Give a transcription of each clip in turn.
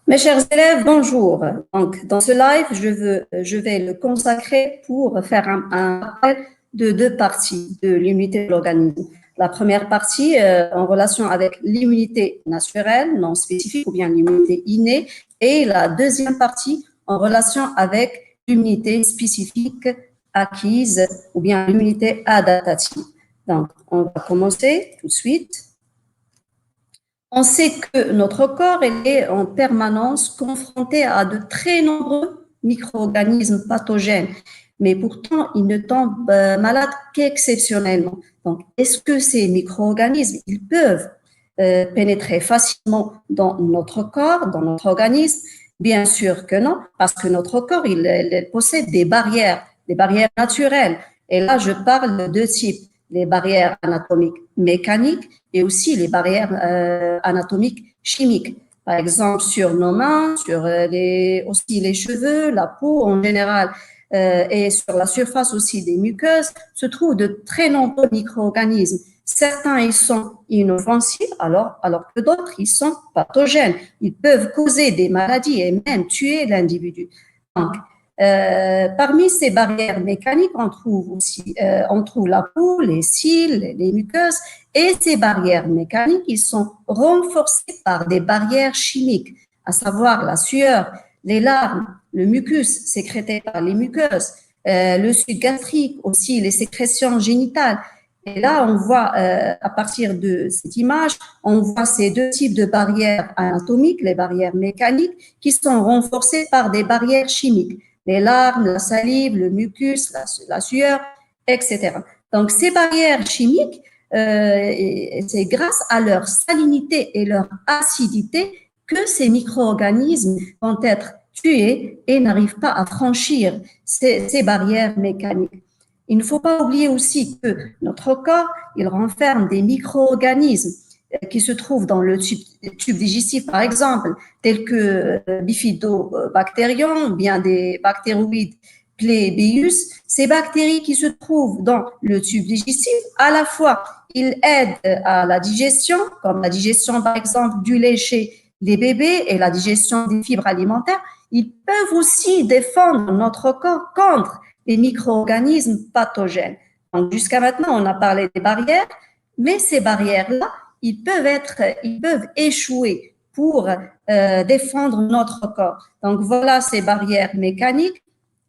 Mes chers élèves, bonjour. Donc, dans ce live, je vais le consacrer pour faire un rappel de deux parties de l'immunité de l'organisme. La première partie en relation avec l'immunité naturelle, non spécifique, ou bien l'immunité innée, et la deuxième partie en relation avec l'immunité spécifique acquise, ou bien l'immunité adaptative. Donc, on va commencer tout de suite. On sait que notre corps est en permanence confronté à de très nombreux micro-organismes pathogènes, mais pourtant, ils ne tombent malades qu'exceptionnellement. Donc, est-ce que ces micro-organismes, ils peuvent pénétrer facilement dans notre corps, dans notre organisme? Bien sûr que non, parce que notre corps, il possède des barrières naturelles. Et là, je parle de deux types, les barrières anatomiques mécaniques et aussi les barrières anatomiques chimiques. Par exemple, sur nos mains, sur aussi les cheveux, la peau en général, et sur la surface aussi des muqueuses, se trouvent de très nombreux micro-organismes. Certains, ils sont inoffensifs, alors que d'autres, ils sont pathogènes. Ils peuvent causer des maladies et même tuer l'individu. Donc, parmi ces barrières mécaniques, on trouve la peau, les cils, les muqueuses, et ces barrières mécaniques, ils sont renforcées par des barrières chimiques, à savoir la sueur, les larmes, le mucus sécrété par les muqueuses, le suc gastrique, aussi les sécrétions génitales. Et là, on voit, à partir de cette image, on voit ces deux types de barrières anatomiques, les barrières mécaniques, qui sont renforcées par des barrières chimiques, les larmes, la salive, le mucus, la sueur, etc. Donc, ces barrières chimiques, c'est grâce à leur salinité et leur acidité que ces micro-organismes vont être tués et n'arrivent pas à franchir ces barrières mécaniques. Il ne faut pas oublier aussi que notre corps, il renferme des micro-organismes qui se trouvent dans le tube digestif, par exemple, tels que bifidobactérium, bien des bactéroïdes Plébéius. Ces bactéries qui se trouvent dans le tube digestif, à la fois, ils aident à la digestion, comme la digestion, par exemple, du lait chez les bébés et la digestion des fibres alimentaires. Ils peuvent aussi défendre notre corps contre les micro-organismes pathogènes. Donc, jusqu'à maintenant, on a parlé des barrières, mais ces barrières-là, ils peuvent échouer pour défendre notre corps. Donc, voilà ces barrières mécaniques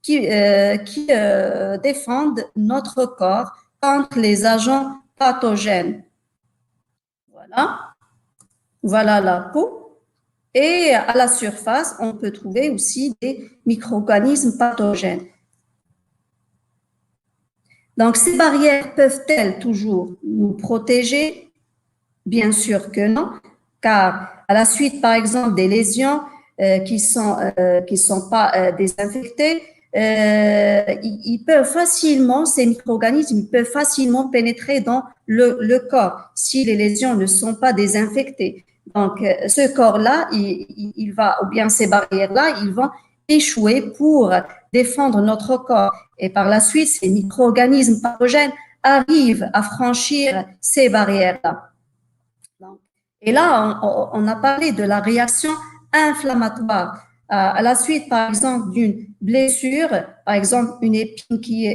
qui défendent notre corps contre les agents pathogènes. Voilà. Voilà la peau. Et à la surface, on peut trouver aussi des micro-organismes pathogènes. Donc, ces barrières peuvent-elles toujours nous protéger? Bien sûr que non, car à la suite, par exemple, des lésions qui sont pas désinfectées, ils peuvent facilement, ces micro-organismes, ils peuvent facilement pénétrer dans le corps si les lésions ne sont pas désinfectées. Donc, ce corps-là, il va, ou bien ces barrières-là, ils vont échouer pour défendre notre corps. Et par la suite, ces micro-organismes pathogènes arrivent à franchir ces barrières-là. Et là, on a parlé de la réaction inflammatoire. À la suite, par exemple, d'une blessure, par exemple, une épine qui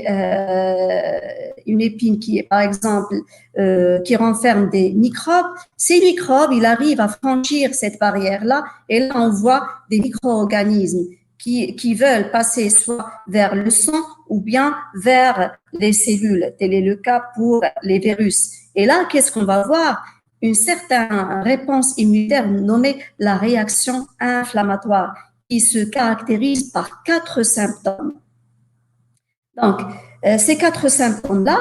est, par exemple, qui renferme des microbes, ces microbes, ils arrivent à franchir cette barrière-là, et là, on voit des micro-organismes qui veulent passer soit vers le sang ou bien vers les cellules. Tel est le cas pour les virus. Et là, qu'est-ce qu'on va voir? Une certaine réponse immunitaire nommée la réaction inflammatoire qui se caractérise par 4 symptômes. Donc, ces 4 symptômes-là,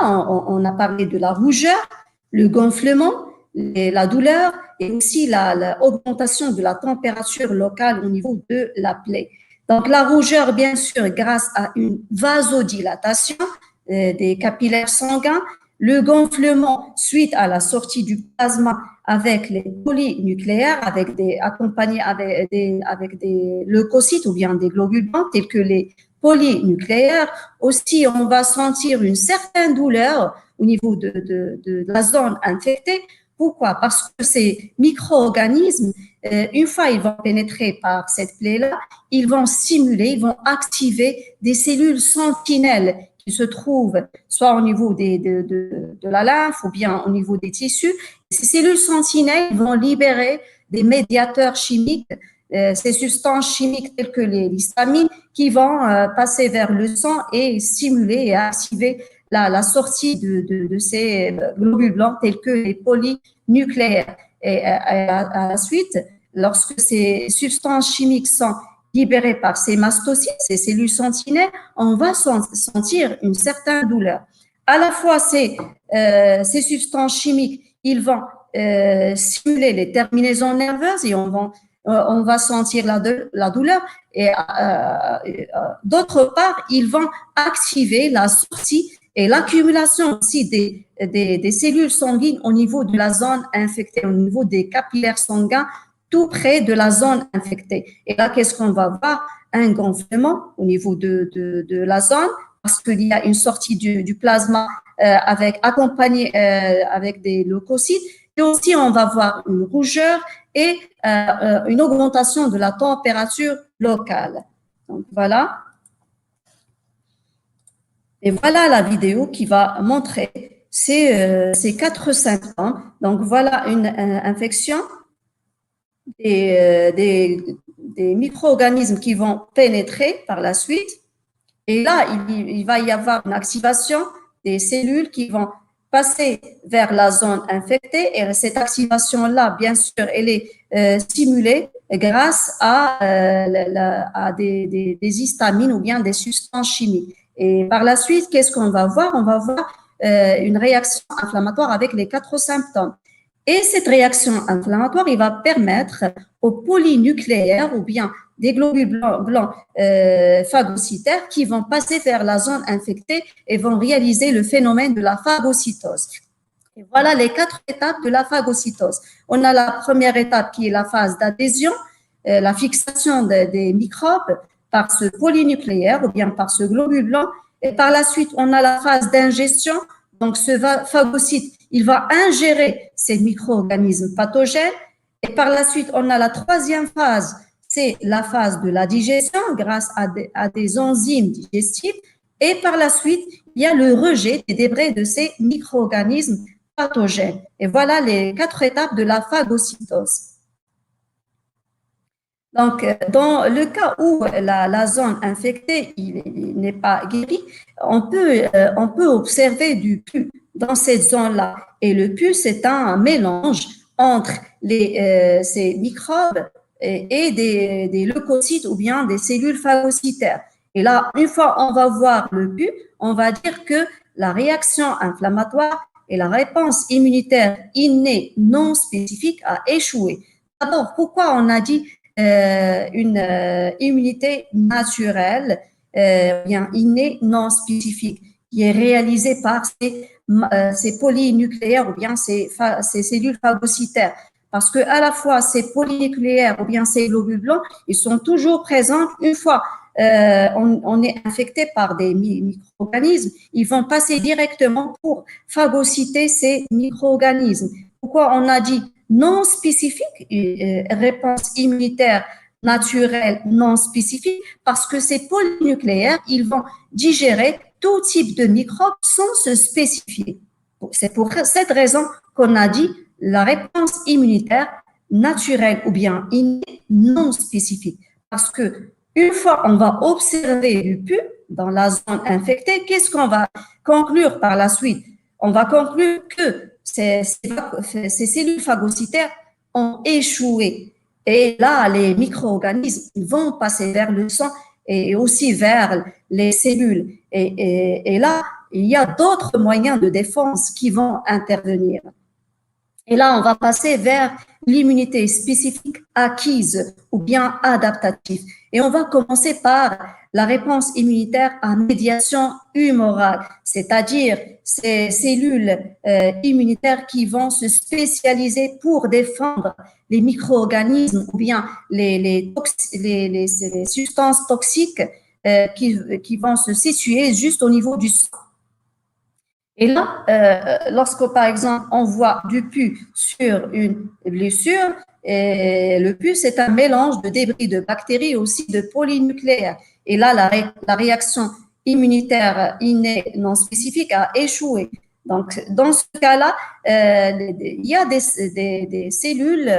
on a parlé de la rougeur, le gonflement, la douleur et aussi l'augmentation de la température locale au niveau de la plaie. Donc, la rougeur, bien sûr, grâce à une vasodilatation des capillaires sanguins, le gonflement suite à la sortie du plasma avec les polynucléaires, accompagnés avec des leucocytes ou bien des globules blancs tels que les polynucléaires. Aussi, on va sentir une certaine douleur au niveau de la zone infectée Pourquoi? Parce que ces micro-organismes, une fois ils vont pénétrer par cette plaie-là, ils vont stimuler, ils vont activer des cellules sentinelles qui se trouvent soit au niveau de la lymphe ou bien au niveau des tissus. Ces cellules sentinelles vont libérer des médiateurs chimiques, ces substances chimiques telles que l'histamine, qui vont passer vers le sang et stimuler et activer la sortie de ces globules blancs tels que les polynucléaires. Et à la suite, lorsque ces substances chimiques sont libérées par ces mastocytes, ces cellules sentinelles, on va sentir une certaine douleur. À la fois, ces substances chimiques, ils vont stimuler les terminaisons nerveuses et on va sentir la douleur. Et d'autre part, ils vont activer la sortie et l'accumulation aussi des cellules sanguines au niveau de la zone infectée, au niveau des capillaires sanguins, tout près de la zone infectée. Et là, qu'est-ce qu'on va voir? Un gonflement au niveau de la zone, parce qu'il y a une sortie du plasma accompagnée avec des leucocytes. Et aussi, on va voir une rougeur et une augmentation de la température locale. Donc, voilà. Et voilà la vidéo qui va montrer ces 4 symptômes. Donc, voilà une infection des micro-organismes qui vont pénétrer par la suite. Et là, il va y avoir une activation des cellules qui vont passer vers la zone infectée. Et cette activation-là, bien sûr, elle est stimulée grâce à des histamines ou bien des substances chimiques. Et par la suite, qu'est-ce qu'on va voir? On va voir une réaction inflammatoire avec les 4 symptômes. Et cette réaction inflammatoire, il va permettre aux polynucléaires ou bien des globules blancs phagocytaires qui vont passer vers la zone infectée et vont réaliser le phénomène de la phagocytose. Et voilà les 4 étapes de la phagocytose. On a la première étape qui est la phase d'adhésion, la fixation des microbes par ce polynucléaire ou bien par ce globule blanc. Et par la suite, on a la phase d'ingestion. Donc, ce phagocyte, il va ingérer ces micro-organismes pathogènes. Et par la suite, on a la troisième phase, c'est la phase de la digestion grâce à des enzymes digestives. Et par la suite, il y a le rejet des débris de ces micro-organismes pathogènes. Et voilà les 4 étapes de la phagocytose. Donc, dans le cas où la zone infectée n'est pas guérie, on peut observer du pus dans cette zone-là. Et le pus, c'est un mélange entre ces microbes et des leucocytes ou bien des cellules phagocytaires. Et là, une fois on va voir le pus, on va dire que la réaction inflammatoire et la réponse immunitaire innée non spécifique a échoué. D'abord, pourquoi on a dit une immunité naturelle, bien innée, non spécifique, qui est réalisée par ces polynucléaires ou bien ces cellules phagocytaires. Parce que à la fois ces polynucléaires ou bien ces globules blancs, ils sont toujours présents une fois on est infecté par des micro-organismes, ils vont passer directement pour phagocyter ces micro-organismes. Pourquoi on a dit non spécifique, réponse immunitaire naturelle non spécifique? Parce que ces polynucléaires, ils vont digérer tout type de microbes sans se spécifier. C'est pour cette raison qu'on a dit la réponse immunitaire naturelle ou bien innée non spécifique. Parce que une fois on va observer du pus dans la zone infectée, qu'est-ce qu'on va conclure par la suite? On va conclure que ces cellules phagocytaires ont échoué. Et là, les micro-organismes vont passer vers le sang et aussi vers les cellules. Et là, il y a d'autres moyens de défense qui vont intervenir. Et là, on va passer vers l'immunité spécifique acquise ou bien adaptative. Et on va commencer par la réponse immunitaire à médiation humorale, c'est-à-dire ces cellules immunitaires qui vont se spécialiser pour défendre les micro-organismes ou bien les substances toxiques qui vont se situer juste au niveau du sang. Et là, lorsque, par exemple, on voit du pus sur une blessure, et le pus, c'est un mélange de débris de bactéries et aussi de polynucléaires. Et là, la réaction immunitaire innée non spécifique a échoué. Donc, dans ce cas-là, il y a des cellules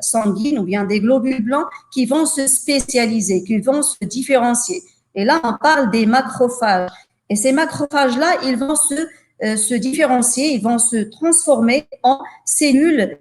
sanguines ou bien des globules blancs qui vont se spécialiser, qui vont se différencier. Et là, on parle des macrophages. Et ces macrophages-là, ils vont se différencier, ils vont se transformer en cellules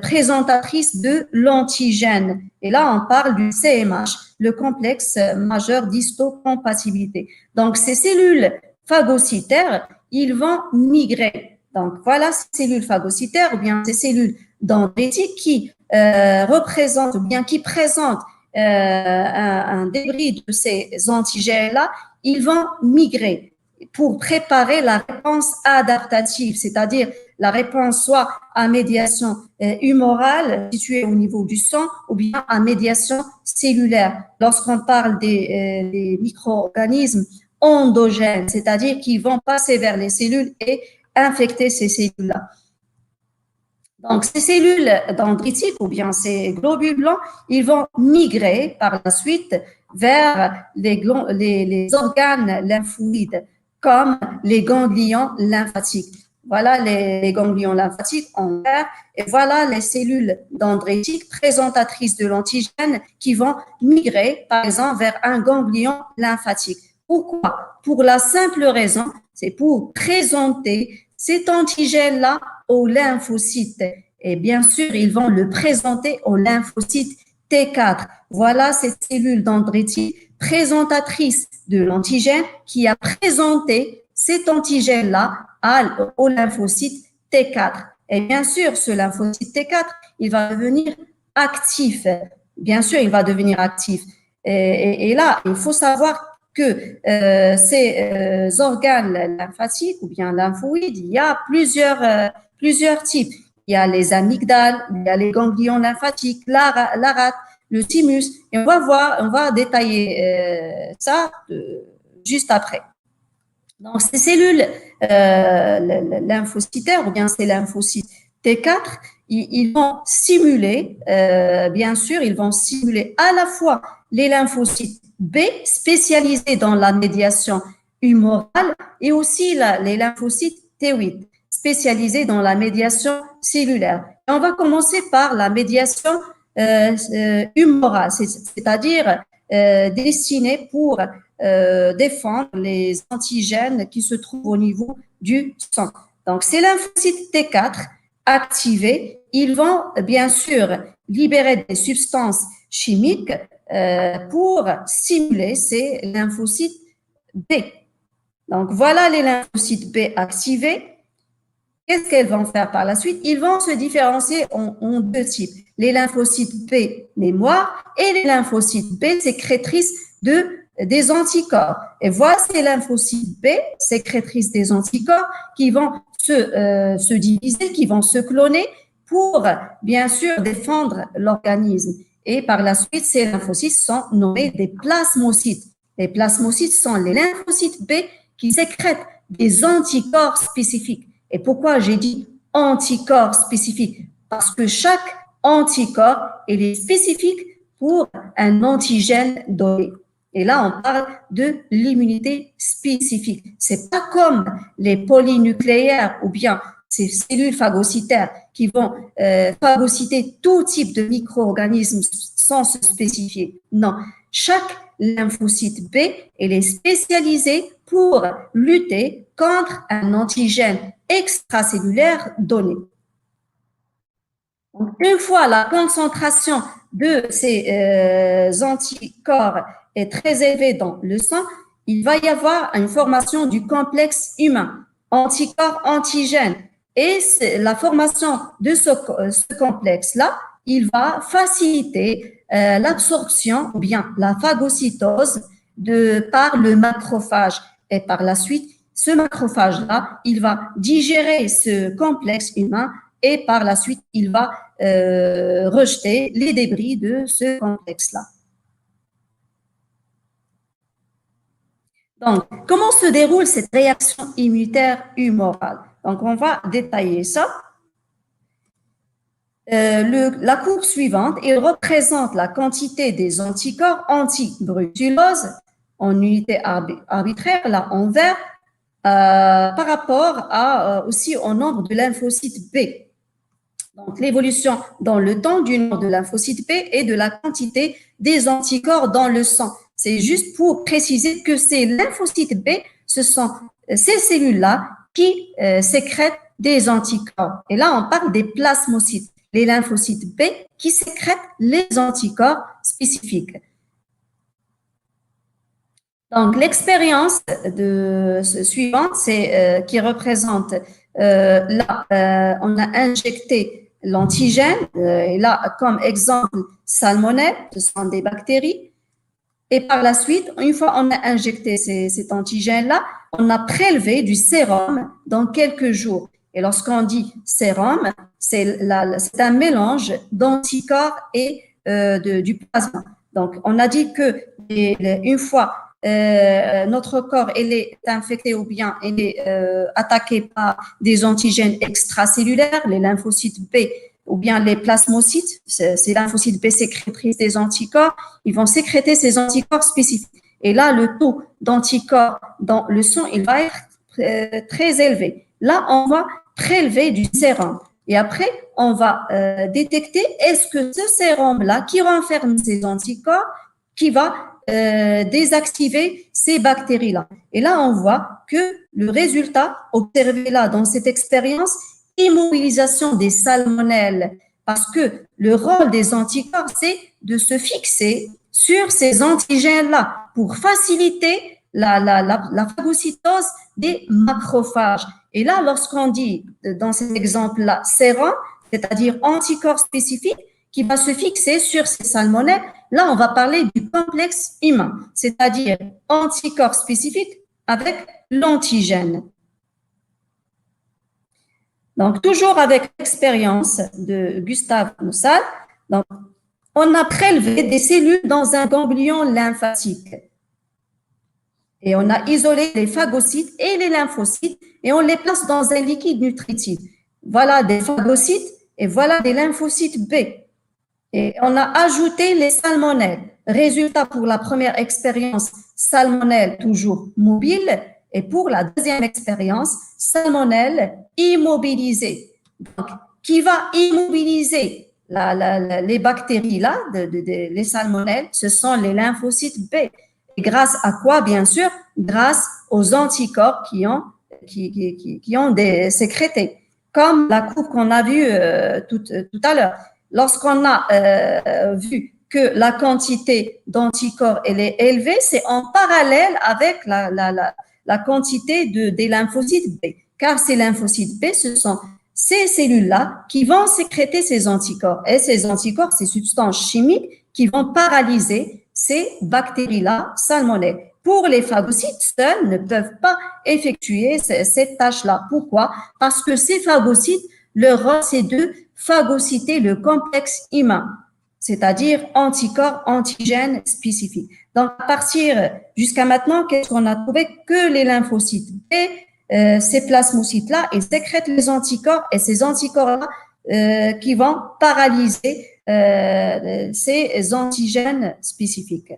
présentatrices de l'antigène. Et là, on parle du CMH, le complexe majeur d'histocompatibilité. Donc, ces cellules phagocytaires, ils vont migrer. Donc, voilà ces cellules phagocytaires ou bien ces cellules dendritiques qui représentent ou bien qui présentent un débris de ces antigènes-là, ils vont migrer pour préparer la réponse adaptative, c'est-à-dire la réponse soit à médiation humorale située au niveau du sang ou bien à médiation cellulaire. Lorsqu'on parle des micro-organismes endogènes, c'est-à-dire qui vont passer vers les cellules et infecter ces cellules-là. Donc, ces cellules dendritiques ou bien ces globules blancs, ils vont migrer par la suite vers les organes lymphoïdes, comme les ganglions lymphatiques. Voilà les ganglions lymphatiques en vert et voilà les cellules dendritiques présentatrices de l'antigène qui vont migrer, par exemple, vers un ganglion lymphatique. Pourquoi? Pour la simple raison, c'est pour présenter cet antigène-là aux lymphocytes. Et bien sûr, ils vont le présenter aux lymphocytes T4. Voilà cette cellule dendritique présentatrice de l'antigène qui a présenté cet antigène-là au lymphocyte T4. Et bien sûr, ce lymphocyte T4, il va devenir actif. Bien sûr, il va devenir actif. Et là, il faut savoir que ces organes lymphatiques ou bien lymphoïdes, il y a plusieurs types. Il y a les amygdales, il y a les ganglions lymphatiques, la rate, le thymus. Et on va détailler ça juste après. Donc, ces cellules lymphocytaires ou bien ces lymphocytes T4, ils vont simuler, bien sûr, ils vont simuler à la fois les lymphocytes B spécialisés dans la médiation humorale et aussi les lymphocytes T8 spécialisés dans la médiation cellulaire. Et on va commencer par la médiation humorale, c'est-à-dire destinée pour défendre les antigènes qui se trouvent au niveau du sang. Donc, ces lymphocytes T4 activés, ils vont bien sûr libérer des substances chimiques pour stimuler ces lymphocytes B. Donc, voilà les lymphocytes B activés. Qu'est-ce qu'elles vont faire par la suite? Ils vont se différencier en deux types. Les lymphocytes B mémoire et les lymphocytes B sécrétrices des anticorps. Et voilà ces lymphocytes B sécrétrices des anticorps qui vont se diviser, qui vont se cloner pour, bien sûr, défendre l'organisme. Et par la suite, ces lymphocytes sont nommés des plasmocytes. Les plasmocytes sont les lymphocytes B qui sécrètent des anticorps spécifiques. Et pourquoi j'ai dit anticorps spécifiques? Parce que chaque anticorps est spécifique pour un antigène donné. Et là, on parle de l'immunité spécifique. C'est pas comme les polynucléaires ou bien ces cellules phagocytaires qui vont phagocyter tout type de micro-organismes sans se spécifier. Non, chaque lymphocyte B est spécialisé pour lutter contre un antigène extracellulaire donné. Donc, une fois la concentration de ces anticorps est très élevée dans le sang, il va y avoir une formation du complexe humain, anticorps-antigène. Et la formation de ce complexe-là, il va faciliter l'absorption ou bien la phagocytose par le macrophage. Et par la suite, ce macrophage-là, il va digérer ce complexe humain et par la suite, il va rejeter les débris de ce complexe-là. Donc, comment se déroule cette réaction immunitaire humorale? Donc, on va détailler ça. La courbe suivante, il représente la quantité des anticorps anti-brucellose en unité arbitraire, là en vert, par rapport aussi au nombre de lymphocytes B. Donc, l'évolution dans le temps du nombre de lymphocytes B et de la quantité des anticorps dans le sang. C'est juste pour préciser que ces lymphocytes B, ce sont ces cellules-là qui sécrètent des anticorps. Et là, on parle des plasmocytes, les lymphocytes B qui sécrètent les anticorps spécifiques. Donc, l'expérience suivante, c'est qui représente là, on a injecté l'antigène, et là, comme exemple, salmonelle, ce sont des bactéries. Et par la suite, une fois on a injecté cet antigène-là, on a prélevé du sérum dans quelques jours. Et lorsqu'on dit sérum, c'est un mélange d'anticorps et du plasma. Donc, on a dit que une fois notre corps est infecté ou bien il est attaqué par des antigènes extracellulaires, les lymphocytes B ou bien les plasmocytes, ces lymphocytes B sécrétrices des anticorps, ils vont sécréter ces anticorps spécifiques. Et là, le taux d'anticorps dans le sang, il va être très élevé. Là, on va prélever du sérum. Et après, on va détecter est-ce que ce sérum-là qui renferme ces anticorps, qui va désactiver ces bactéries-là. Et là, on voit que le résultat observé là dans cette expérience, immobilisation des salmonelles, parce que le rôle des anticorps, c'est de se fixer sur ces antigènes-là pour faciliter la phagocytose des macrophages. Et là, lorsqu'on dit dans cet exemple-là sérum, c'est-à-dire anticorps spécifique qui va se fixer sur ces salmonelles, là, on va parler du complexe humain, c'est-à-dire anticorps spécifique avec l'antigène. Donc, toujours avec l'expérience de Gustave Moussal, donc, on a prélevé des cellules dans un ganglion lymphatique. Et on a isolé les phagocytes et les lymphocytes et on les place dans un liquide nutritif. Voilà des phagocytes et voilà des lymphocytes B. Et on a ajouté les salmonelles. Résultat pour la première expérience, salmonelle toujours mobile. Et pour la deuxième expérience, salmonelle immobilisée. Donc, qui va immobiliser les bactéries là, les salmonelles, ce sont les lymphocytes B. Et grâce à quoi, bien sûr? Grâce aux anticorps qui ont sécrétés. Comme la courbe qu'on a vue tout à l'heure. Lorsqu'on a vu que la quantité d'anticorps elle est élevée, c'est en parallèle avec la quantité des lymphocytes B. Car ces lymphocytes B, ce sont ces cellules-là qui vont sécréter ces anticorps. Et ces anticorps, ces substances chimiques qui vont paralyser ces bactéries-là, salmonelles. Pour les phagocytes, seuls ne peuvent pas effectuer cette tâche-là. Pourquoi? Parce que ces phagocytes, leur rôle, c'est de phagocyter le complexe humain, c'est-à-dire anticorps, antigènes spécifiques. Donc, à partir jusqu'à maintenant, qu'est-ce qu'on a trouvé? Que les lymphocytes B, ces plasmocytes-là, ils sécrètent les anticorps et ces anticorps-là qui vont paralyser ces antigènes spécifiques.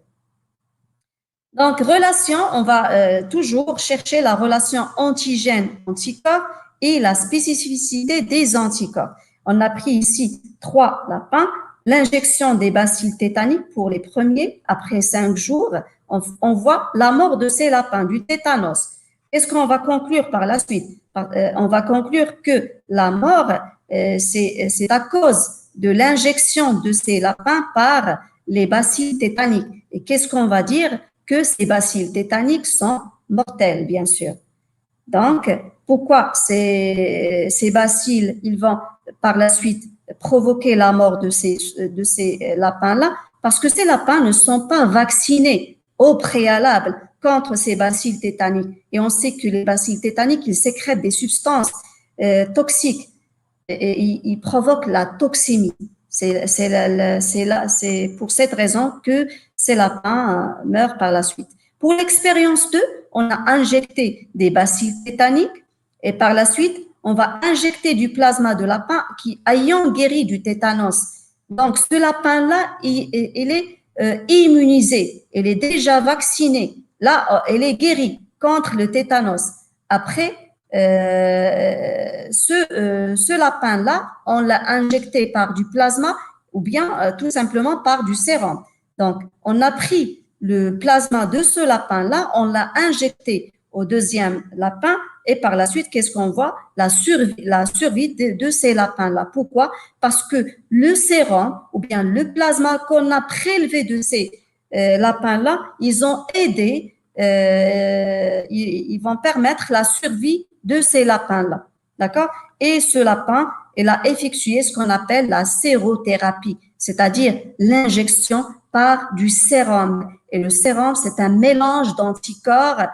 Donc, relation, on va toujours chercher la relation antigène-anticorps et la spécificité des anticorps. On a pris ici 3 lapins, l'injection des bacilles tétaniques pour les premiers, après 5 jours, on voit la mort de ces lapins, du tétanos. Qu'est-ce qu'on va conclure par la suite? On va conclure que la mort, c'est à cause de l'injection de ces lapins par les bacilles tétaniques. Et qu'est-ce qu'on va dire? Que ces bacilles tétaniques sont mortelles, bien sûr. Donc, pourquoi ces bacilles, ils vont par la suite provoquer la mort de ces lapins-là? Parce que ces lapins ne sont pas vaccinés au préalable contre ces bacilles tétaniques. Et on sait que les bacilles tétaniques, ils sécrètent des substances toxiques et ils provoquent la toxémie. C'est pour cette raison que ces lapins meurent par la suite. Pour l'expérience 2, on a injecté des bacilles tétaniques et par la suite, on va injecter du plasma de lapin qui ayant guéri du tétanos. Donc, ce lapin-là, il est immunisé, il est déjà vacciné. Là, elle est guérie contre le tétanos. Après, ce lapin-là, on l'a injecté par du plasma ou bien tout simplement par du sérum. Donc, on a pris le plasma de ce lapin-là, on l'a injecté au deuxième lapin et par la suite, qu'est-ce qu'on voit? La survie de ces lapins-là. Pourquoi? Parce que le sérum ou bien le plasma qu'on a prélevé de ces lapins-là, ils ont aidé, ils vont permettre la survie de ces lapins-là. D'accord? Et ce lapin, il a effectué ce qu'on appelle la sérothérapie, c'est-à-dire l'injection par du sérum. Et le sérum, c'est un mélange d'anticorps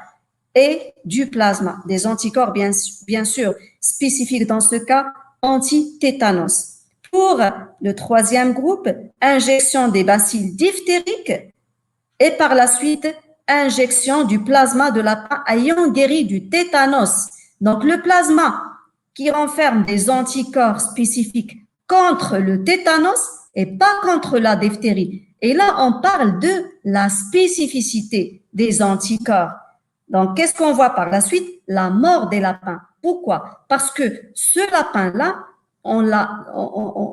et du plasma. Des anticorps, bien sûr, spécifiques dans ce cas, anti-tétanos. Pour le troisième groupe, injection des bacilles diphtériques et par la suite, injection du plasma de lapin ayant guéri du tétanos. Donc, le plasma qui renferme des anticorps spécifiques contre le tétanos et pas contre la diphtérie. Et là, on parle de la spécificité des anticorps. Donc, qu'est-ce qu'on voit par la suite? La mort des lapins. Pourquoi? Parce que ce lapin-là, on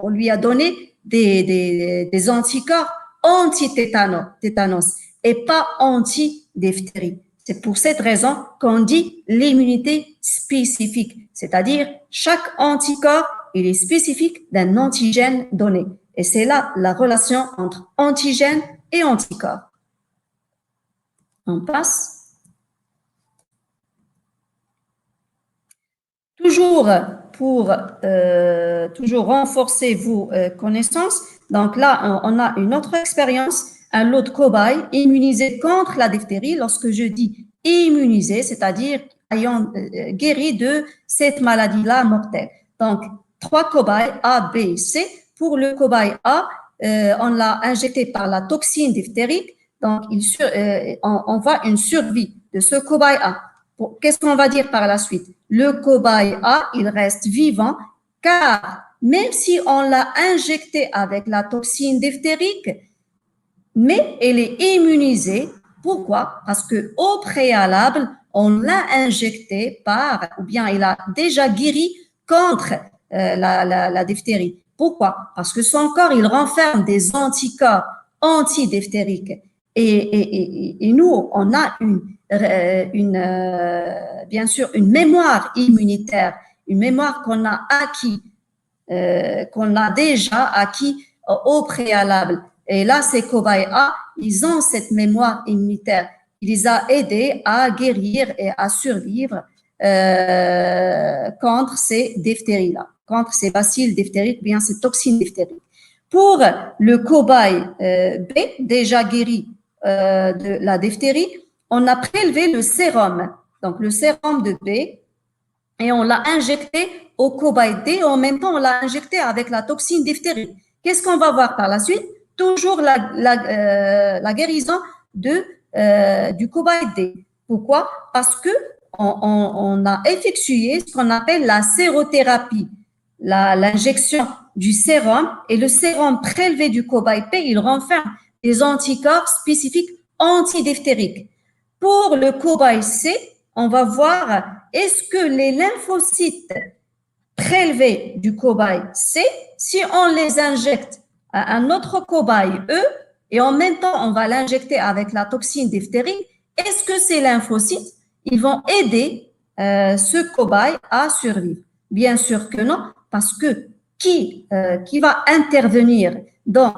lui a donné des anticorps anti-tétanos et pas anti-diphtérie. C'est pour cette raison qu'on dit l'immunité spécifique, c'est-à-dire chaque anticorps, il est spécifique d'un antigène donné. Et c'est là la relation entre antigène et anticorps. On passe. Toujours pour toujours renforcer vos connaissances. Donc là, on a une autre expérience, un lot de cobayes immunisés contre la diphtérie. Lorsque je dis immunisés, c'est-à-dire ayant guéri de cette maladie-là mortelle. Donc, 3 cobayes A, B, C. Pour le cobaye A, on l'a injecté par la toxine diphtérique. Donc, on voit une survie de ce cobaye A. Qu'est-ce qu'on va dire par la suite? Le cobaye A, il reste vivant car même si on l'a injecté avec la toxine diphtérique, mais elle est immunisée. Pourquoi? Parce que au préalable, on l'a injecté ou bien il a déjà guéri contre la diphtérie. Pourquoi? Parce que son corps, il renferme des anticorps antidiphtériques. Et nous, on a bien sûr une mémoire immunitaire, une mémoire qu'on a acquis, qu'on a déjà acquis au préalable. Et là, ces cobayes A, ils ont cette mémoire immunitaire. Il les a aidés à guérir et à survivre contre ces diphtéries-là, contre ces bacilles diphtériques, bien ces toxines diphtériques. Pour le cobaye B, déjà guéri de la diphtérie, on a prélevé le sérum, donc le sérum de B, et on l'a injecté au cobaye D, et en même temps, on l'a injecté avec la toxine diphtérique. Qu'est-ce qu'on va voir par la suite? Toujours la guérison du cobaye D. Pourquoi? Parce que on a effectué ce qu'on appelle la sérothérapie, l'injection du sérum, et le sérum prélevé du cobaye P, il renferme des anticorps spécifiques antidiphtériques. Pour le cobaye C, on va voir est-ce que les lymphocytes prélevés du cobaye C, si on les injecte à un autre cobaye E, et en même temps on va l'injecter avec la toxine diphtérique, est-ce que ces lymphocytes, ils vont aider ce cobaye à survivre? Bien sûr que non, parce que qui va intervenir dans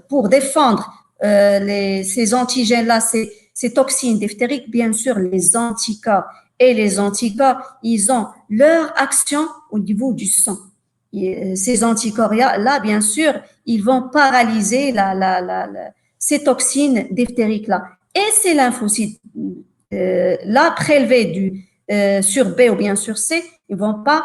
pour défendre ces antigènes-là, ces toxines diphtériques, bien sûr, les anticorps. Et les anticorps, ils ont leur action au niveau du sang. Ces anticorps-là, bien sûr, ils vont paralyser ces toxines diphtériques-là. Et ces lymphocytes, là, prélevés sur B ou bien sur C, ils vont pas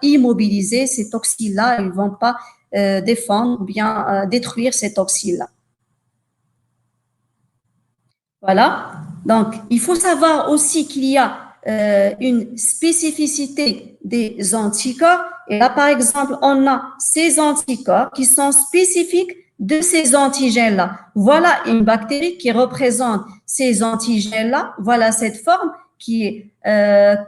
immobiliser ces toxines-là, ils vont pas défendre ou bien détruire ces toxines-là. Voilà. Donc, il faut savoir aussi qu'il y a une spécificité des anticorps. Et là, par exemple, on a ces anticorps qui sont spécifiques de ces antigènes-là. Voilà une bactérie qui représente ces antigènes-là. Voilà cette forme qui est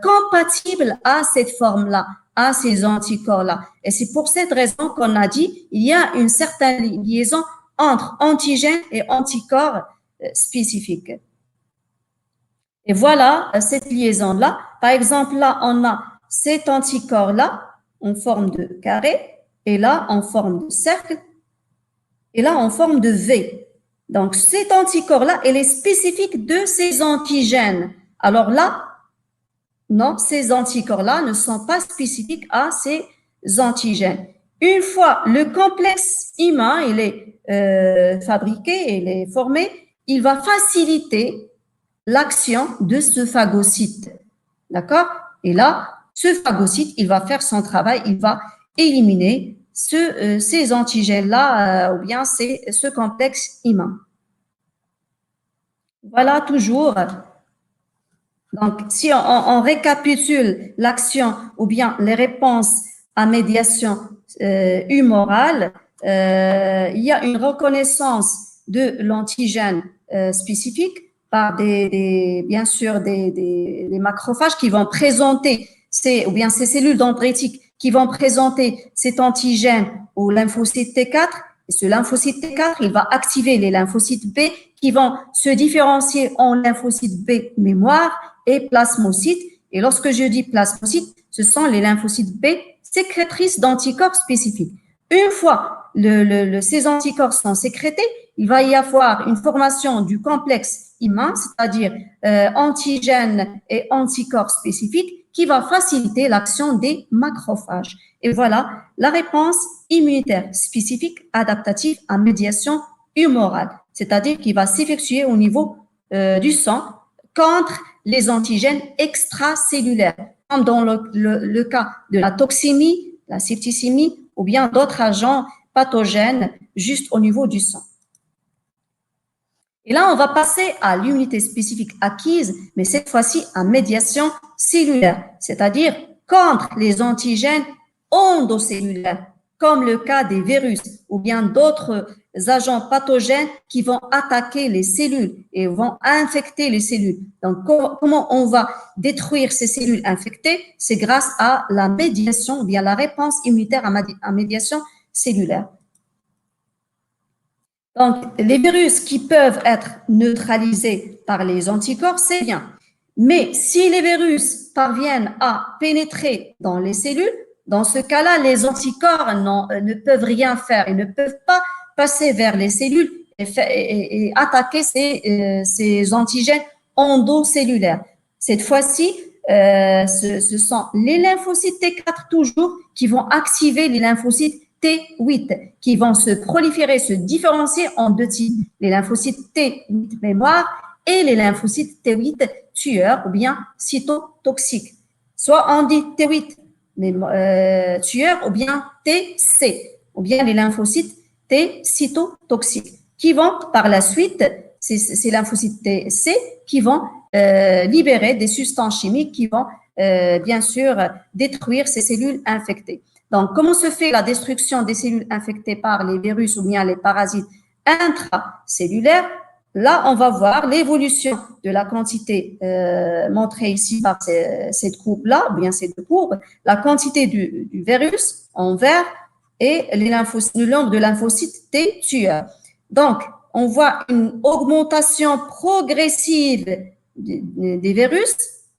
compatible à cette forme-là, à ces anticorps-là. Et c'est pour cette raison qu'on a dit il y a une certaine liaison entre antigènes et anticorps spécifiques. Et voilà cette liaison-là. Par exemple, là, on a cet anticorps-là en forme de carré, et là, en forme de cercle, et là, en forme de V. Donc, cet anticorps-là, il est spécifique de ces antigènes. Alors là, non, ces anticorps-là ne sont pas spécifiques à ces antigènes. Une fois le complexe humain, il est fabriqué, il est formé, il va faciliter l'action de ce phagocyte. D'accord? Et là, ce phagocyte, il va faire son travail, il va éliminer ces antigènes-là ou bien ce complexe humain. Voilà toujours. Donc, si on récapitule l'action ou bien les réponses à médiation humorale, il y a une reconnaissance de l'antigène spécifique par bien sûr des macrophages qui vont présenter ou bien ces cellules dendritiques qui vont présenter cet antigène au lymphocyte T4. Et ce lymphocyte T4, il va activer les lymphocytes B qui vont se différencier en lymphocytes B mémoire et plasmocytes. Et lorsque je dis plasmocytes, ce sont les lymphocytes B sécrétrices d'anticorps spécifiques. Une fois ces anticorps sont sécrétés, il va y avoir une formation du complexe humain, c'est-à-dire antigènes et anticorps spécifiques, qui va faciliter l'action des macrophages. Et voilà la réponse immunitaire spécifique adaptative à médiation humorale, c'est-à-dire qui va s'effectuer au niveau du sang contre les antigènes extracellulaires, comme dans le cas de la toxémie, la septicémie ou bien d'autres agents pathogènes juste au niveau du sang. Et là, on va passer à l'immunité spécifique acquise, mais cette fois-ci à médiation cellulaire, c'est-à-dire contre les antigènes endocellulaires, comme le cas des virus ou bien d'autres agents pathogènes qui vont attaquer les cellules et vont infecter les cellules. Donc, comment on va détruire ces cellules infectées? C'est grâce à la médiation ou bien la réponse immunitaire à médiation cellulaire. Donc, les virus qui peuvent être neutralisés par les anticorps, c'est bien. Mais si les virus parviennent à pénétrer dans les cellules, dans ce cas-là, les anticorps ne peuvent rien faire. Ils ne peuvent pas passer vers les cellules et attaquer ces antigènes endocellulaires. Cette fois-ci, ce sont les lymphocytes T4 toujours qui vont activer les lymphocytes T8 qui vont se proliférer, se différencier en deux types, les lymphocytes T8 mémoire et les lymphocytes T8 tueurs ou bien cytotoxiques. Soit on dit T8 tueurs ou bien TC ou bien les lymphocytes T cytotoxiques qui vont par la suite, ces lymphocytes TC qui vont libérer des substances chimiques qui vont bien sûr détruire ces cellules infectées. Donc, comment se fait la destruction des cellules infectées par les virus ou bien les parasites intracellulaires? Là, on va voir l'évolution de la quantité montrée ici par cette courbe-là, ou bien ces deux courbes, la quantité du virus en vert et le nombre de lymphocytes T tueurs. Donc, on voit une augmentation progressive des virus,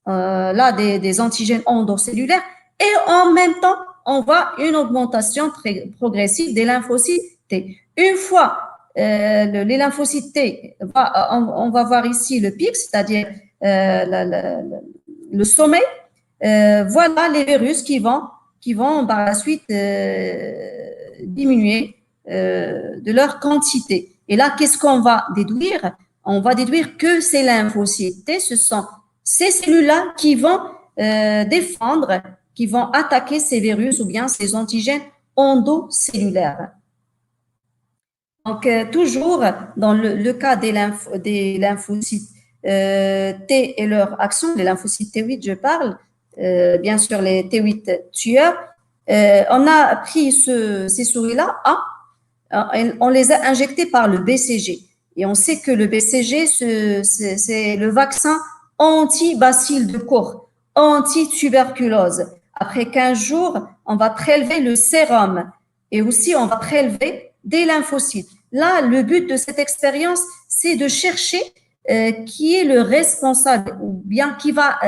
là des antigènes endocellulaires, et en même temps, on voit une augmentation progressive des lymphocytes T. Une fois les lymphocytes T, on va voir ici le pic, c'est-à-dire le sommet. Voilà les virus qui vont par la suite diminuer de leur quantité. Et là, qu'est-ce qu'on va déduire? On va déduire que ces lymphocytes T, ce sont ces cellules-là qui vont défendre, qui vont attaquer ces virus ou bien ces antigènes endocellulaires. Donc, toujours dans le cas des lymphocytes T et leur action, les lymphocytes T8, je parle, bien sûr les T8 tueurs, on a pris ces souris-là, on les a injectées par le BCG. Et on sait que le BCG, c'est le vaccin anti-bacille de Koch, anti-tuberculose. Après 15 jours, on va prélever le sérum et aussi on va prélever des lymphocytes. Là, le but de cette expérience, c'est de chercher qui est le responsable ou bien qui va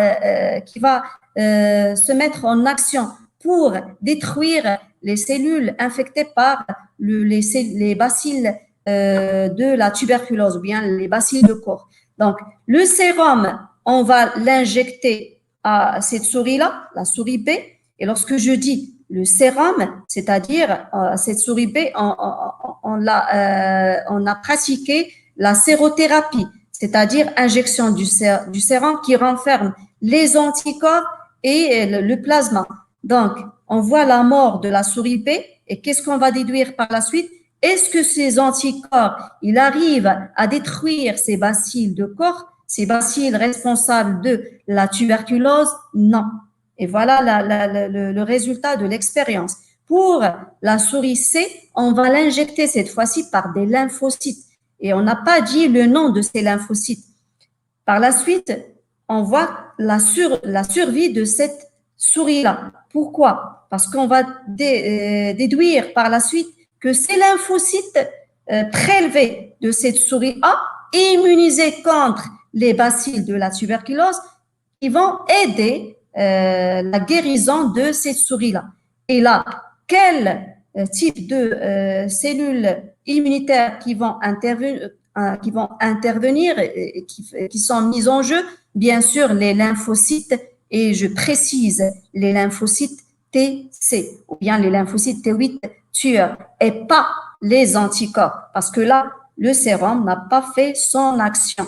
se mettre en action pour détruire les cellules infectées par les bacilles de la tuberculose ou bien les bacilles de Koch. Donc, le sérum, on va l'injecter à cette souris-là, la souris B. Et lorsque je dis le sérum, c'est-à-dire cette souris B, on a pratiqué la sérothérapie, c'est-à-dire injection du sérum qui renferme les anticorps et le plasma. Donc, on voit la mort de la souris B et qu'est-ce qu'on va déduire par la suite? Est-ce que ces anticorps, ils arrivent à détruire ces bacilles de Koch, ces bacilles responsables de la tuberculose? Non. Et voilà le résultat de l'expérience. Pour la souris C, on va l'injecter cette fois-ci par des lymphocytes. Et on n'a pas dit le nom de ces lymphocytes. Par la suite, on voit la survie de cette souris-là. Pourquoi? Parce qu'on va déduire par la suite que ces lymphocytes prélevés de cette souris A, immunisés contre les bacilles de la tuberculose, qui vont aider la guérison de cette souris-là. Et là, quel type de cellules immunitaires qui vont intervenir et qui sont mises en jeu? Bien sûr, les lymphocytes, et je précise, les lymphocytes TC, ou bien les lymphocytes T8 tueurs, et pas les anticorps, parce que là, le sérum n'a pas fait son action.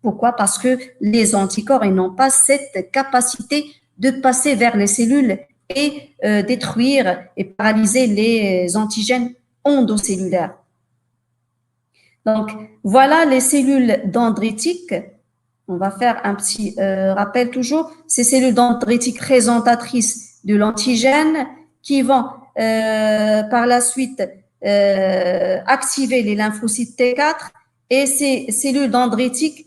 Pourquoi? Parce que les anticorps, ils n'ont pas cette capacité de passer vers les cellules et détruire et paralyser les antigènes endocellulaires. Donc, voilà les cellules dendritiques. On va faire un petit rappel toujours. Ces cellules dendritiques présentatrices de l'antigène qui vont par la suite activer les lymphocytes T4 et ces cellules dendritiques,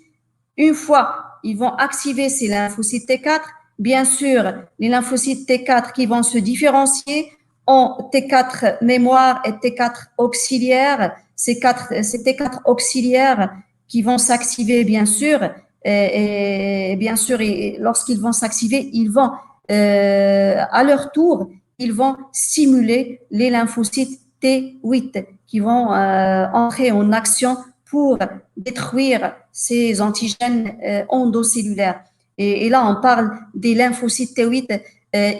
une fois ils vont activer ces lymphocytes T4, bien sûr, les lymphocytes T4 qui vont se différencier en T4 mémoire et T4 auxiliaire. Ces T4 auxiliaires qui vont s'activer, bien sûr, et bien sûr, lorsqu'ils vont s'activer, ils vont, à leur tour, ils vont stimuler les lymphocytes T8 qui vont entrer en action pour détruire ces antigènes endocellulaires. Et là, on parle des lymphocytes T8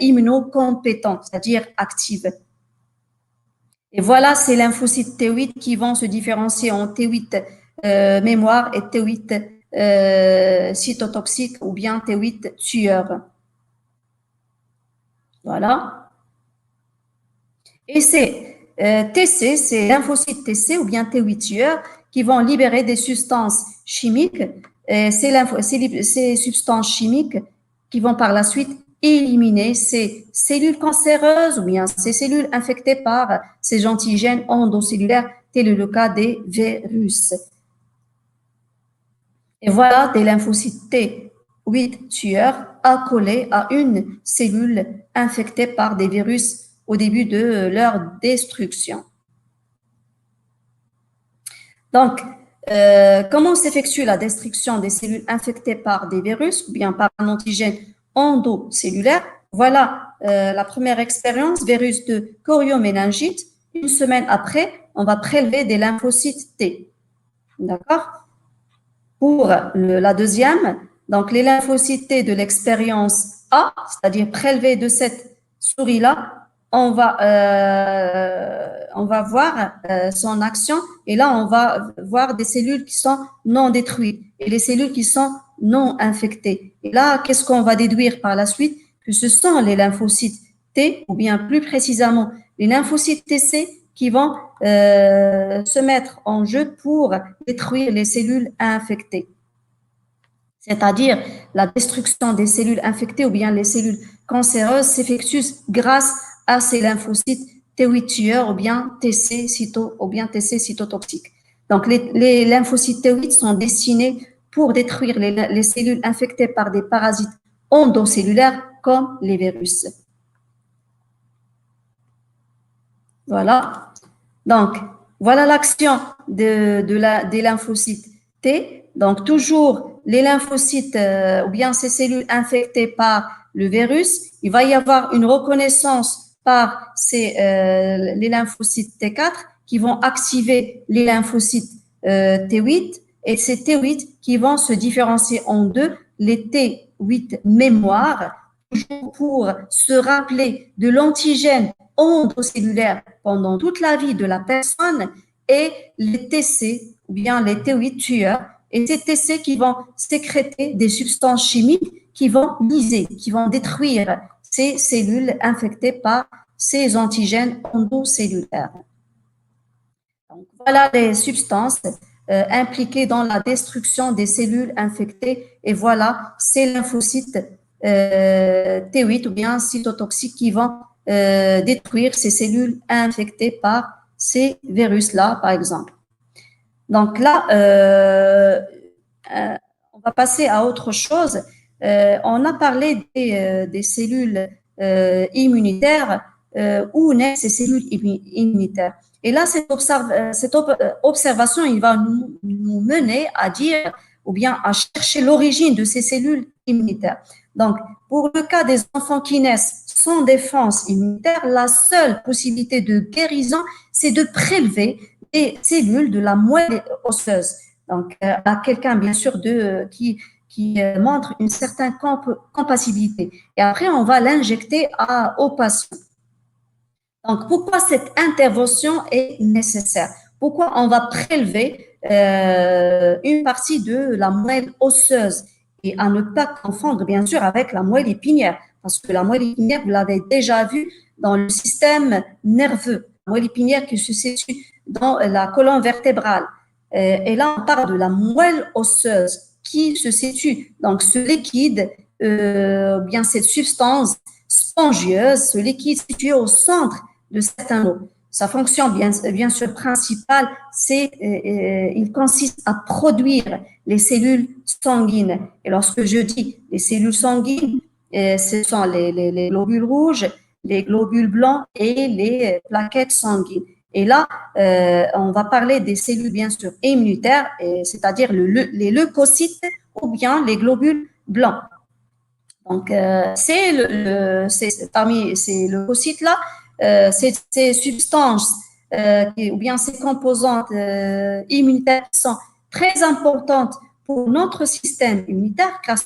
immunocompétents, c'est-à-dire actifs. Et voilà ces lymphocytes T8 qui vont se différencier en T8 mémoire et T8 cytotoxique ou bien T8 tueur. Voilà. Et c'est TC, c'est lymphocytes TC ou bien T8 tueurs qui vont libérer des substances chimiques. Ces substances chimiques qui vont par la suite éliminer ces cellules cancéreuses ou bien ces cellules infectées par ces antigènes endocellulaires, tel est le cas des virus. Et voilà des lymphocytes T8 tueurs accolés à une cellule infectée par des virus au début de leur destruction. Donc, comment s'effectue la destruction des cellules infectées par des virus ou bien par un antigène endocellulaire? Voilà la première expérience, virus de chorioméningite. Une semaine après, on va prélever des lymphocytes T. D'accord? Pour la deuxième, donc les lymphocytes T de l'expérience A, c'est-à-dire prélevés de cette souris-là, on va voir son action et là, on va voir des cellules qui sont non détruites et les cellules qui sont non infectées. Et là, qu'est-ce qu'on va déduire par la suite? Que ce sont les lymphocytes T ou bien plus précisément les lymphocytes TC qui vont se mettre en jeu pour détruire les cellules infectées. C'est-à-dire la destruction des cellules infectées ou bien les cellules cancéreuses s'effectue grâce à ces lymphocytes T8 tueurs ou bien TC cytotoxiques. Donc, les lymphocytes T8 sont destinés pour détruire les cellules infectées par des parasites endocellulaires comme les virus. Voilà. Donc, voilà l'action des lymphocytes T. Donc, toujours les lymphocytes ou bien ces cellules infectées par le virus, il va y avoir une reconnaissance par les lymphocytes T4 qui vont activer les lymphocytes T8 et ces T8 qui vont se différencier en deux, les T8 mémoire, toujours pour se rappeler de l'antigène endocellulaire pendant toute la vie de la personne et les TC ou bien les T8 tueurs et ces TC qui vont sécréter des substances chimiques qui vont liser, qui vont détruire ces cellules infectées par ces antigènes endocellulaires. Donc, voilà les substances impliquées dans la destruction des cellules infectées et voilà ces lymphocytes T8 ou bien cytotoxiques qui vont détruire ces cellules infectées par ces virus-là, par exemple. Donc là, on va passer à autre chose. On a parlé des cellules immunitaires, où naissent ces cellules immunitaires. Et là, cette observation, il va nous mener à dire ou bien à chercher l'origine de ces cellules immunitaires. Donc, pour le cas des enfants qui naissent sans défense immunitaire, la seule possibilité de guérison, c'est de prélever des cellules de la moelle osseuse. Donc, à quelqu'un, bien sûr, qui montre une certaine compatibilité. Et après, on va l'injecter au patient. Donc, pourquoi cette intervention est nécessaire? Pourquoi on va prélever une partie de la moelle osseuse et à ne pas confondre, bien sûr, avec la moelle épinière, parce que la moelle épinière, vous l'avez déjà vu dans le système nerveux, la moelle épinière qui se situe dans la colonne vertébrale. Et là, on parle de la moelle osseuse qui se situe, donc ce liquide, bien cette substance spongieuse, ce liquide situé au centre de certains os. Sa fonction, bien sûr, principale, il consiste à produire les cellules sanguines. Et lorsque je dis les cellules sanguines, ce sont les globules rouges, les globules blancs et les plaquettes sanguines. Et là, on va parler des cellules, bien sûr, immunitaires, c'est-à-dire les leucocytes ou bien les globules blancs. Donc, parmi ces leucocytes-là, ces substances ou bien ces composantes immunitaires qui sont très importantes pour notre système immunitaire, car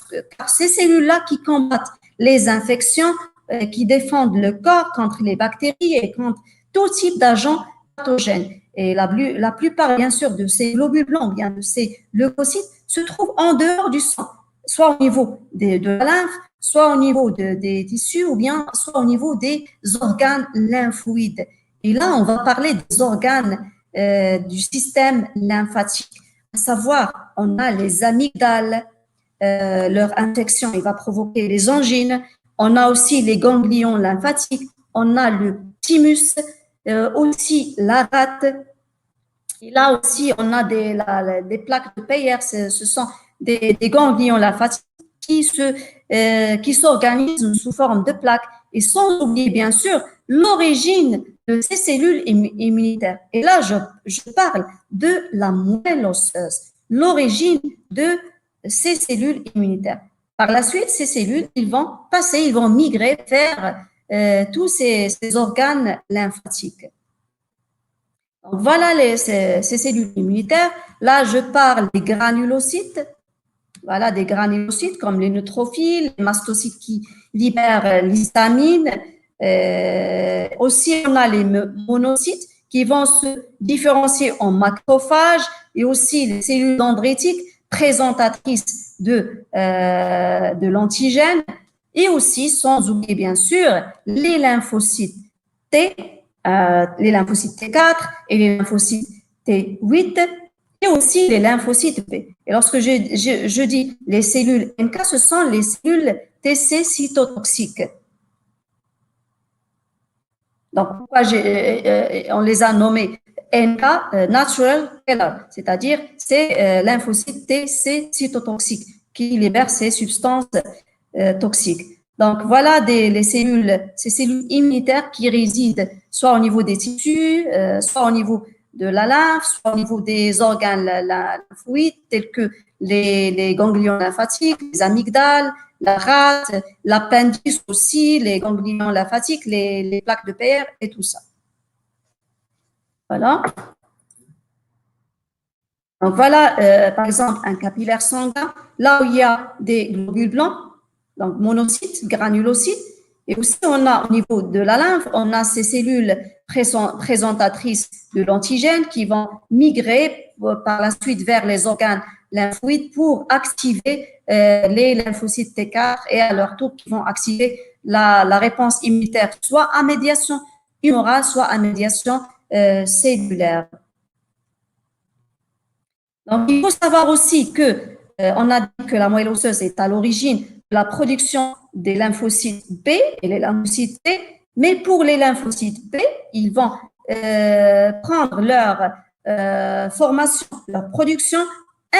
ces cellules-là qui combattent les infections, qui défendent le corps contre les bactéries et contre tout type d'agents pathogènes. Et la plupart, bien sûr, de ces globules blancs, bien de ces leucocytes, se trouvent en dehors du sang, soit au niveau de la lymphe, soit au niveau des tissus ou bien soit au niveau des organes lymphoïdes. Et là, on va parler des organes du système lymphatique. À savoir, on a les amygdales, leur infection, il va provoquer les angines. On a aussi les ganglions lymphatiques. On a le thymus, aussi la rate. Et là aussi, on a des plaques de Peyer, ce sont des ganglions lymphatiques qui s'organisent sous forme de plaques et sans oublier bien sûr l'origine de ces cellules immunitaires. Et là, je parle de la moelle osseuse, l'origine de ces cellules immunitaires. Par la suite, ces cellules, ils vont migrer vers tous ces organes lymphatiques. Donc, voilà ces cellules immunitaires. Là, je parle des granulocytes. Voilà, des granulocytes comme les neutrophiles, les mastocytes qui libèrent l'histamine. Aussi, on a les monocytes qui vont se différencier en macrophages et aussi les cellules dendritiques présentatrices de l'antigène et aussi, sans oublier bien sûr, les lymphocytes T les lymphocytes T4 et les lymphocytes T8 et aussi les lymphocytes B. Et lorsque je dis les cellules NK, ce sont les cellules TC cytotoxiques. Donc, pourquoi on les a nommés NK, Natural Killer, c'est-à-dire c'est lymphocytes TC cytotoxiques qui libèrent ces substances toxiques. Donc, voilà ces cellules immunitaires qui résident soit au niveau des tissus, soit au niveau de la lymphe, soit au niveau des organes lymphoïdes, tels que les ganglions lymphatiques, les amygdales, la rate, l'appendice aussi, les ganglions lymphatiques, les plaques de Peyer et tout ça. Voilà. Donc, voilà, par exemple, un capillaire sanguin, là où il y a des globules blancs, donc monocytes, granulocytes, et aussi on a au niveau de la lymphe, on a ces cellules présentatrices de l'antigène qui vont migrer par la suite vers les organes lymphoïdes pour activer les lymphocytes T4 et à leur tour qui vont activer la réponse immunitaire, soit à médiation humorale, soit à médiation cellulaire. Donc, il faut savoir aussi que on a dit que la moelle osseuse est à l'origine de la production des lymphocytes B et les lymphocytes T, mais pour les lymphocytes B, ils vont prendre leur formation, leur production,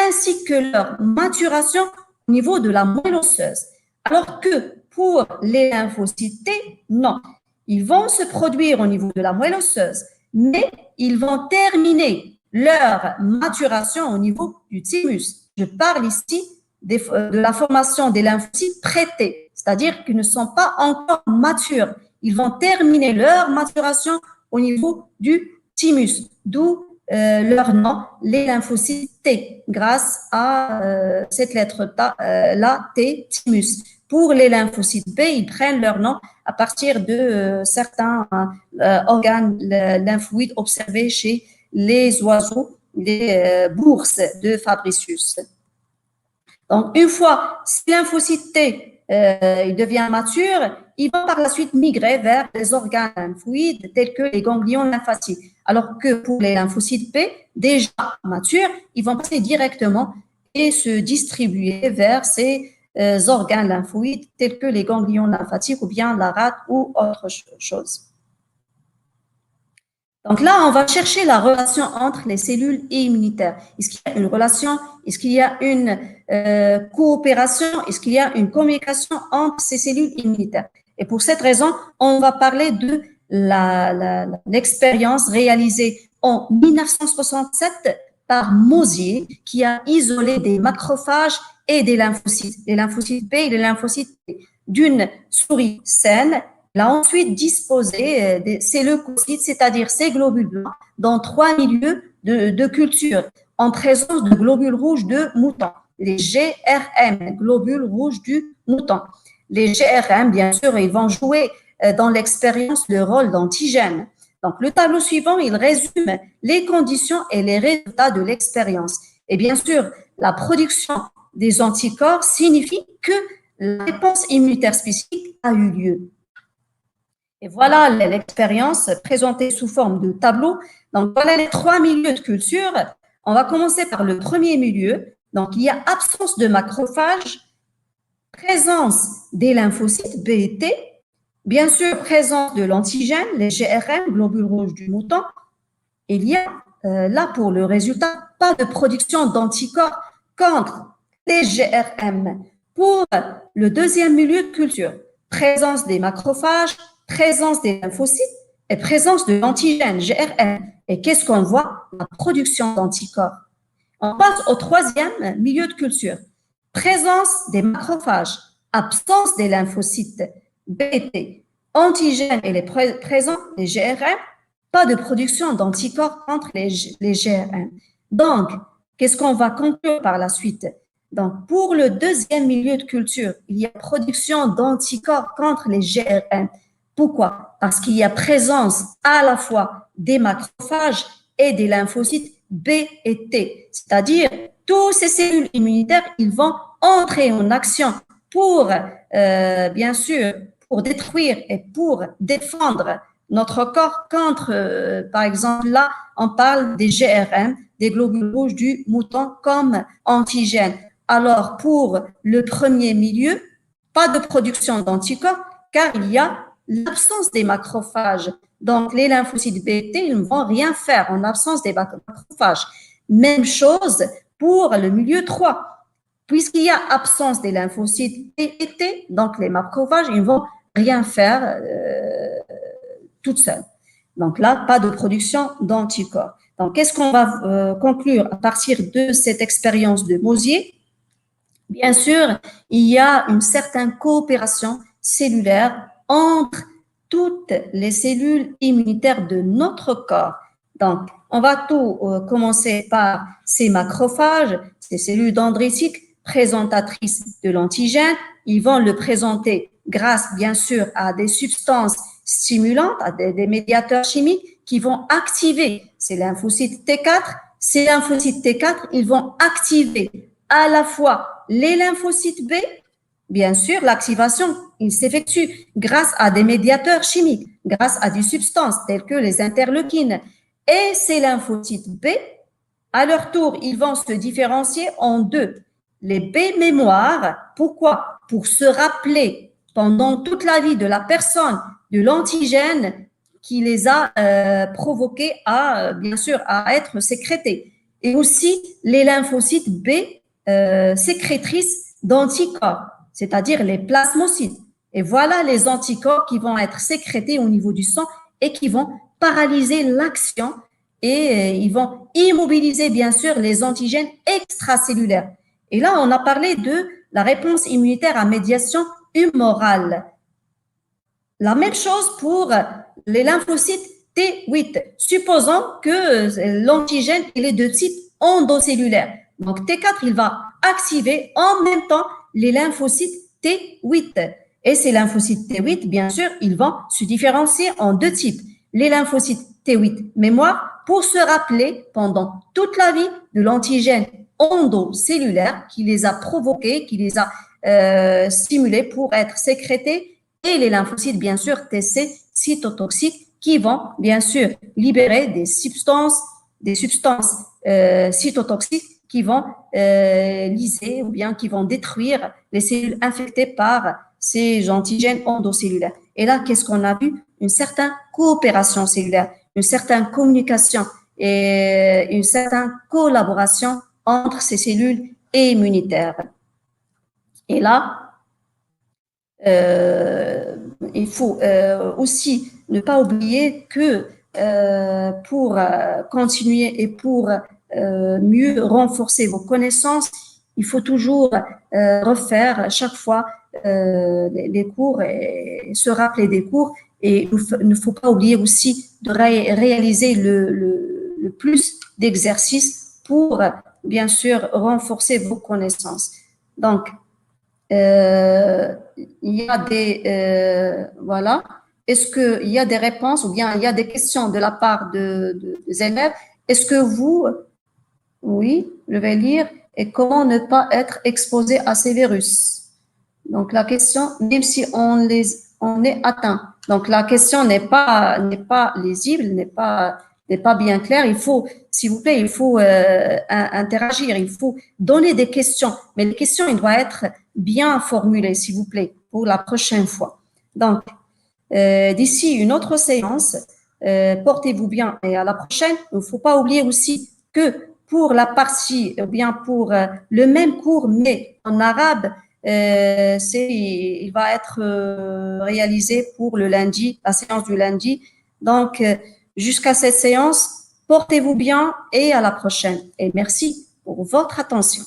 ainsi que leur maturation au niveau de la moelle osseuse. Alors que pour les lymphocytes T, non. Ils vont se produire au niveau de la moelle osseuse, mais ils vont terminer leur maturation au niveau du thymus. Je parle ici de la formation des lymphocytes pré-T, c'est-à-dire qu'ils ne sont pas encore matures. Ils vont terminer leur maturation au niveau du thymus, d'où leur nom, les lymphocytes T, grâce à cette lettre là, T, thymus. Pour les lymphocytes B, ils prennent leur nom à partir de certains organes lymphoïdes observés chez les oiseaux, les bourses de Fabricius. Donc, une fois ce lymphocyte T il devient mature, il va par la suite migrer vers les organes lymphoïdes tels que les ganglions lymphatiques. Alors que pour les lymphocytes P, déjà matures, ils vont passer directement et se distribuer vers ces organes lymphoïdes tels que les ganglions lymphatiques ou bien la rate ou autre chose. Donc là, on va chercher la relation entre les cellules immunitaires. Est-ce qu'il y a une relation? Est-ce qu'il y a une coopération? Est-ce qu'il y a une communication entre ces cellules immunitaires? Et pour cette raison, on va parler de l'expérience réalisée en 1967 par Mosier, qui a isolé des macrophages et des lymphocytes, les lymphocytes B et les lymphocytes T, d'une souris saine. Il a ensuite disposé ces leucocytes, c'est-à-dire ces globules blancs, dans 3 milieux de culture, en présence de globules rouges de mouton, les GRM, globules rouges du mouton. Les GRM, bien sûr, ils vont jouer dans l'expérience le rôle d'antigène. Donc, le tableau suivant, il résume les conditions et les résultats de l'expérience. Et bien sûr, la production des anticorps signifie que la réponse immunitaire spécifique a eu lieu. Et voilà l'expérience présentée sous forme de tableau. Donc, voilà les 3 milieux de culture. On va commencer par le premier milieu. Donc, il y a absence de macrophages, présence des lymphocytes B et T, bien sûr, présence de l'antigène, les GRM, globules rouges du mouton. Il y a là, pour le résultat, pas de production d'anticorps contre les GRM. Pour le deuxième milieu de culture, présence des macrophages, présence des lymphocytes et présence de l'antigène GRM. Et qu'est-ce qu'on voit? La production d'anticorps. On passe au troisième milieu de culture. Présence des macrophages, absence des lymphocytes BT, antigène et les présents, les GRM, pas de production d'anticorps contre les GRM. Donc, qu'est-ce qu'on va conclure par la suite? Donc, pour le deuxième milieu de culture, il y a production d'anticorps contre les GRM. Pourquoi? Parce qu'il y a présence à la fois des macrophages et des lymphocytes B et T, c'est-à-dire tous ces cellules immunitaires, ils vont entrer en action pour, bien sûr, pour détruire et pour défendre notre corps contre, par exemple, là, on parle des GRM, des globules rouges du mouton comme antigènes. Alors, pour le premier milieu, pas de production d'anticorps, car il y a l'absence des macrophages. Donc, les lymphocytes B T, ils ne vont rien faire en absence des macrophages. Même chose pour le milieu 3. Puisqu'il y a absence des lymphocytes T et T, donc les macrophages, ils ne vont rien faire toutes seules. Donc là, pas de production d'anticorps. Donc, qu'est-ce qu'on va conclure à partir de cette expérience de Mosier? Bien sûr, il y a une certaine coopération cellulaire entre toutes les cellules immunitaires de notre corps. Donc, on va tout commencer par ces macrophages, ces cellules dendritiques présentatrices de l'antigène. Ils vont le présenter grâce, bien sûr, à des substances stimulantes, à des médiateurs chimiques qui vont activer ces lymphocytes T4. Ces lymphocytes T4, ils vont activer à la fois les lymphocytes B, bien sûr, l'activation, il s'effectue grâce à des médiateurs chimiques, grâce à des substances telles que les interleukines. Et ces lymphocytes B, à leur tour, ils vont se différencier en deux. Les B mémoires, pourquoi? Pour se rappeler pendant toute la vie de la personne de l'antigène qui les a provoqués à, bien sûr, à être sécrétés. Et aussi les lymphocytes B sécrétrices d'anticorps, c'est-à-dire les plasmocytes. Et voilà les anticorps qui vont être sécrétés au niveau du sang et qui vont paralyser l'action et ils vont immobiliser, bien sûr, les antigènes extracellulaires. Et là, on a parlé de la réponse immunitaire à médiation humorale. La même chose pour les lymphocytes T8. Supposons que l'antigène il est de type endocellulaire. Donc, T4, il va activer en même temps les lymphocytes T8. Et ces lymphocytes T8, bien sûr, ils vont se différencier en deux types. Les lymphocytes T8 mémoire pour se rappeler pendant toute la vie de l'antigène endocellulaire qui les a provoqués, qui les a stimulés pour être sécrétés. Et les lymphocytes, bien sûr, TC cytotoxiques qui vont, bien sûr, libérer des substances cytotoxiques qui vont lyser ou bien qui vont détruire les cellules infectées par ces antigènes endocellulaires. Et là, qu'est-ce qu'on a vu? Une certaine coopération cellulaire, une certaine communication et une certaine collaboration entre ces cellules immunitaires. Et là, il faut aussi ne pas oublier que pour continuer et pour mieux renforcer vos connaissances, il faut toujours refaire chaque fois les cours et se rappeler des cours. Et il ne faut pas oublier aussi de réaliser le plus d'exercices pour, bien sûr, renforcer vos connaissances. Donc, il y a des voilà. Est-ce qu'il y a des réponses ou bien il y a des questions de la part des élèves? Est-ce que vous, oui, je vais lire, et comment ne pas être exposé à ces virus? Donc la question, même si on est atteint. Donc la question n'est pas lisible, n'est pas bien claire. Il faut, s'il vous plaît, il faut interagir, il faut donner des questions. Mais les questions, elles doivent être bien formulées, s'il vous plaît, pour la prochaine fois. Donc, d'ici une autre séance, portez-vous bien et à la prochaine. Il ne faut pas oublier aussi que pour la partie, ou bien pour le même cours, mais en arabe, il va être réalisé pour le lundi, la séance du lundi. Donc, jusqu'à cette séance, portez-vous bien et à la prochaine. Et merci pour votre attention.